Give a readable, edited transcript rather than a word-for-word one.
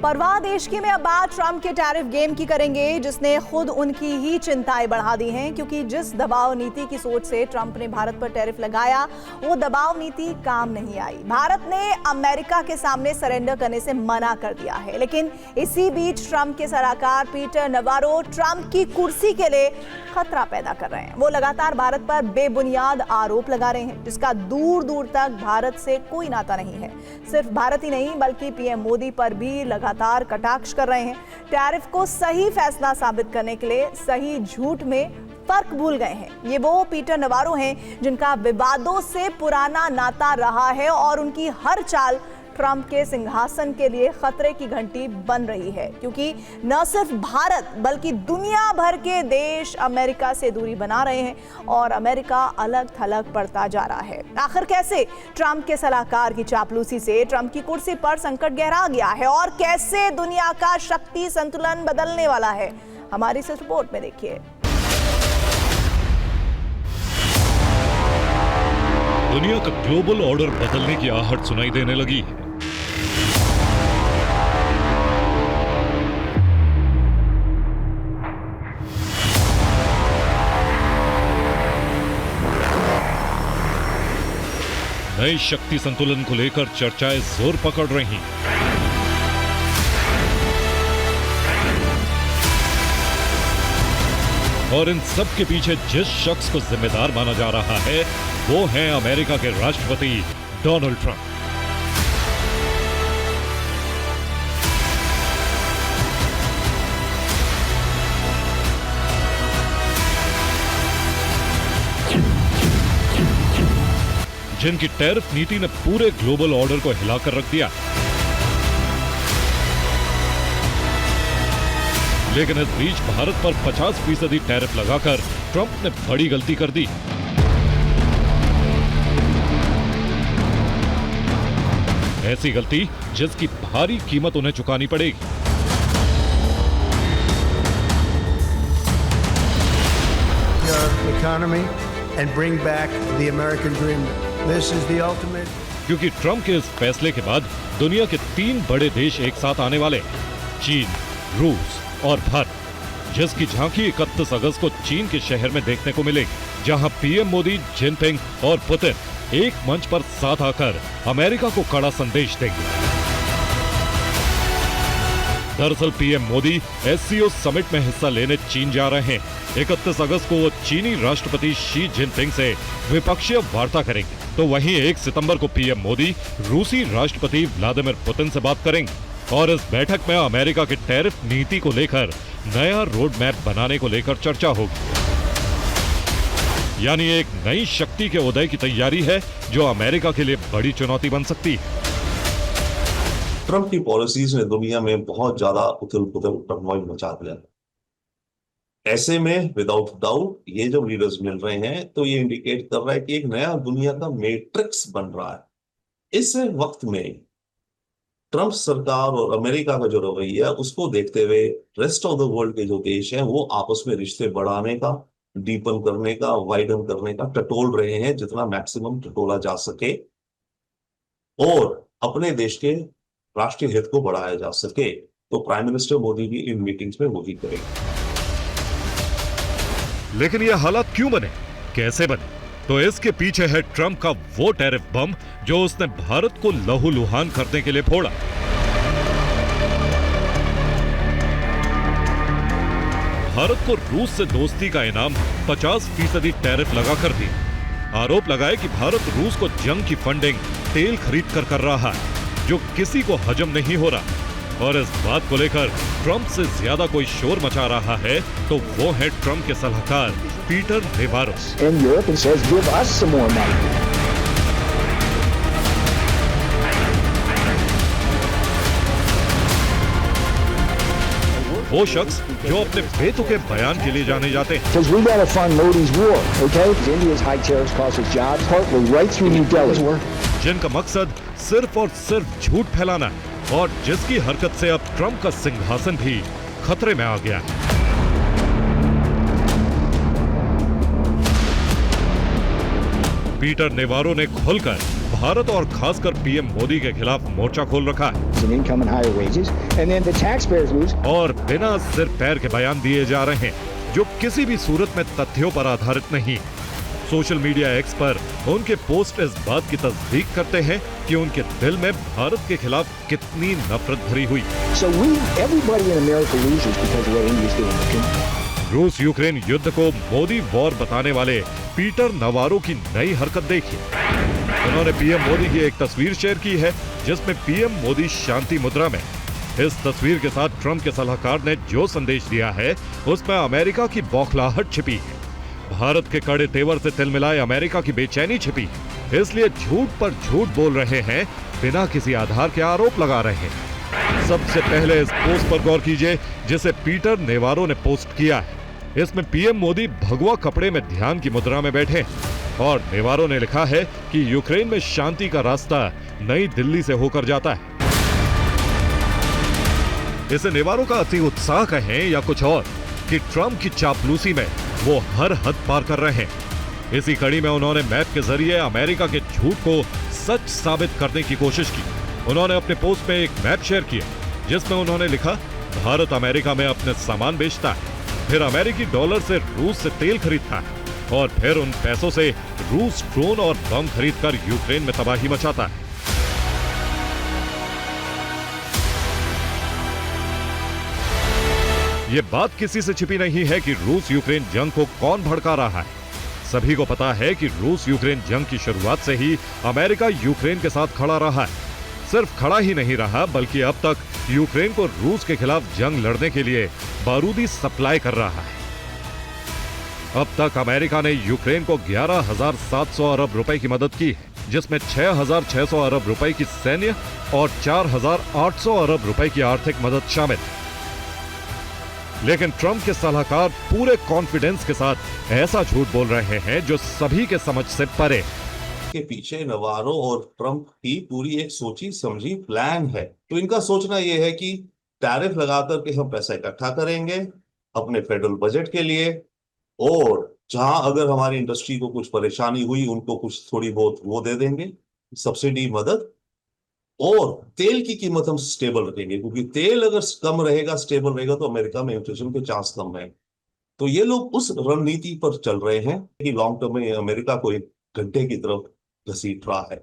परवाह देश की में अब बात ट्रंप के टैरिफ गेम की करेंगे, जिसने खुद उनकी ही चिंताएं बढ़ा दी हैं। क्योंकि जिस दबाव नीति की सोच से ट्रंप ने भारत पर टैरिफ लगाया, वो दबाव नीति काम नहीं आई। भारत ने अमेरिका के सामने सरेंडर करने से मना कर दिया है। लेकिन इसी बीच ट्रंप के सलाहकार पीटर नवारो ट्रंप की कुर्सी के लिए खतरा पैदा कर रहे हैं। वो लगातार भारत पर बेबुनियाद आरोप लगा रहे हैं, जिसका दूर दूर तक भारत से कोई नाता नहीं है। सिर्फ भारत ही नहीं, बल्कि पीएम मोदी पर भी लगातार कटाक्ष कर रहे हैं। टैरिफ को सही फैसला साबित करने के लिए सही झूठ में फर्क भूल गए हैं। ये वो पीटर नवारो हैं जिनका विवादों से पुराना नाता रहा है और उनकी हर चाल ट्रंप के सिंहासन के लिए खतरे की घंटी बन रही है। क्योंकि न सिर्फ भारत बल्कि दुनिया भर के देश अमेरिका से दूरी बना रहे हैं और अमेरिका अलग थलग पड़ता जा रहा है। आखिर कैसे ट्रंप के सलाहकार की चापलूसी से ट्रंप की कुर्सी पर संकट गहरा गया है और कैसे दुनिया का शक्ति संतुलन बदलने वाला है, हमारी इस रिपोर्ट में देखिए। दुनिया का ग्लोबल ऑर्डर बदलने की आहट सुनाई देने लगी है। नई शक्ति संतुलन को लेकर चर्चाएं जोर पकड़ रही हैं। और इन सब के पीछे जिस शख्स को जिम्मेदार माना जा रहा है, वो हैं अमेरिका के राष्ट्रपति डोनाल्ड ट्रंप। जिनकी टैरिफ नीति ने पूरे ग्लोबल ऑर्डर को हिलाकर रख दिया। लेकिन इस बीच भारत पर 50% टैरिफ लगाकर ट्रंप ने बड़ी गलती कर दी। ऐसी गलती जिसकी भारी कीमत उन्हें चुकानी पड़ेगी। Economy and bring back the American dream. This is the ultimate. क्योंकि ट्रंप के इस फैसले के बाद दुनिया के 3 बड़े देश एक साथ आने वाले हैं, चीन, रूस और भारत, जिसकी झांकी 31 अगस्त को चीन के शहर में देखने को मिलेगी, जहां पीएम मोदी, जिनपिंग और पुतिन एक मंच पर साथ आकर अमेरिका को कड़ा संदेश देंगे। दरअसल पीएम मोदी एससीओ समिट में हिस्सा लेने चीन जा रहे हैं। 31 अगस्त को वो चीनी राष्ट्रपति शी जिनपिंग से द्विपक्षीय वार्ता करेंगे। तो वहीं 1 सितंबर को पीएम मोदी रूसी राष्ट्रपति व्लादिमीर पुतिन से बात करेंगे और इस बैठक में अमेरिका के टैरिफ नीति को लेकर नया रोड मैप बनाने को लेकर चर्चा होगी। यानी एक नई शक्ति के उदय की तैयारी है, जो अमेरिका के लिए बड़ी चुनौती बन सकती है। ट्रंप की पॉलिसीज ने दुनिया में बहुत ज्यादा उथल-पुथल टर्मोइल मचा दिया। ऐसे में विदाउट डाउट ये जो लीडर्स मिल रहे हैं, तो ये इंडिकेट कर रहा है कि एक नया दुनिया का मैट्रिक्स बन रहा है। इस वक्त में ट्रंप सरकार और अमेरिका का जो रवैया है, उसको देखते हुए रेस्ट ऑफ द वर्ल्ड के जो देश हैं, वो आपस में रिश्ते बढ़ाने का, डीपन करने का, वाइडन करने का टटोल रहे हैं, जितना मैक्सिमम टटोला जा सके और अपने देश के राष्ट्रीय हित को बढ़ाया जा सके। तो प्राइम मिनिस्टर मोदी भी इन मीटिंग्स में वही करेंगे। लेकिन ये हालात क्यों बने, कैसे बने? तो इसके पीछे है ट्रंप का वो टैरिफ बम जो उसने भारत को लहूलुहान करने के लिए फोड़ा। भारत को रूस से दोस्ती का इनाम 50% टैरिफ लगाकर दी। आरोप लगाए कि भारत रूस को जंग की फंडिंग तेल खरीद कर रहा है, जो किसी को हजम नहीं हो रहा। और इस बात को लेकर ट्रंप से ज्यादा कोई शोर मचा रहा है तो वो है ट्रंप के सलाहकार पीटर नेवारो। वो शख्स जो अपने बेतुके बयान के लिए जाने जाते हैं। जिनका मकसद सिर्फ और सिर्फ झूठ फैलाना है और जिसकी हरकत से अब ट्रंप का सिंहासन भी खतरे में आ गया है। पीटर नेवारो ने खुलकर भारत और खासकर पीएम मोदी के खिलाफ मोर्चा खोल रखा है। in income and higher wages, and then the taxpayers lose. और बिना सिर पैर के बयान दिए जा रहे हैं जो किसी भी सूरत में तथ्यों पर आधारित नहीं। सोशल मीडिया एक्स पर उनके पोस्ट इस बात की तस्दीक करते हैं कि उनके दिल में भारत के खिलाफ कितनी नफरत भरी हुई। So everybody in America loses because of what India's doing. रूस यूक्रेन युद्ध को मोदी वॉर बताने वाले पीटर नवारो की नई हरकत देखिए। उन्होंने पीएम मोदी की एक तस्वीर शेयर की है जिसमें पीएम मोदी शांति मुद्रा में। इस तस्वीर के साथ ट्रंप के सलाहकार ने जो संदेश दिया है उसमें अमेरिका की बौखलाहट छिपी है, भारत के कड़े तेवर से तिलमिलाए अमेरिका की बेचैनी छिपी है। इसलिए झूठ पर झूठ बोल रहे हैं, बिना किसी आधार के आरोप लगा रहे हैं। सबसे पहले इस पोस्ट पर गौर कीजिए जिसे पीटर नेवारो ने पोस्ट किया है। इसमें पीएम मोदी भगवा कपड़े में ध्यान की मुद्रा में बैठे हैं और नेवारो ने लिखा है कि यूक्रेन में शांति का रास्ता नई दिल्ली से होकर जाता है। इसे नेवारो का अति उत्साह कहें या कुछ और कि ट्रंप की चापलूसी में वो हर हद पार कर रहे हैं। इसी कड़ी में उन्होंने मैप के जरिए अमेरिका के झूठ को सच साबित करने की कोशिश की। उन्होंने अपने पोस्ट में एक मैप शेयर किया जिसमें उन्होंने लिखा, भारत अमेरिका में अपने सामान बेचता है, फिर अमेरिकी डॉलर से रूस से तेल खरीदता है और फिर उन पैसों से रूस ड्रोन और बम खरीदकर यूक्रेन में तबाही मचाता है। ये बात किसी से छिपी नहीं है कि रूस यूक्रेन जंग को कौन भड़का रहा है। सभी को पता है कि रूस यूक्रेन जंग की शुरुआत से ही अमेरिका यूक्रेन के साथ खड़ा रहा है। सिर्फ खड़ा ही नहीं रहा बल्कि अब तक यूक्रेन को रूस के खिलाफ जंग लड़ने के लिए बारूदी सप्लाई कर रहा है। अब तक अमेरिका ने यूक्रेन को 11,700 अरब रुपए की मदद की है, जिसमें 6,600 अरब रुपए की सैन्य और 4,800 अरब रुपए की आर्थिक मदद शामिल है। लेकिन ट्रंप के सलाहकार पूरे कॉन्फिडेंस के साथ ऐसा झूठ बोल रहे हैं जो सभी के समझ से परे है। के पीछे नवारो और ट्रंप की पूरी एक सोची समझी प्लान है। तो इनका सोचना यह है कि टैरिफ लगाकर के हम पैसा इकट्ठा करेंगे अपने फेडरल बजट के लिए, और जहां अगर हमारी इंडस्ट्री को कुछ परेशानी हुई उनको कुछ थोड़ी बहुत वो दे देंगे, सब्सिडी मदद, और तेल की कीमत हम स्टेबल रखेंगे क्योंकि तेल अगर कम रहेगा, स्टेबल रहेगा तो अमेरिका में इन्फ्लेशन के चांस कम है। तो ये लोग उस रणनीति पर चल रहे हैं कि लॉन्ग टर्म में अमेरिका को एक गड्ढे की तरफ घसीट रहा है।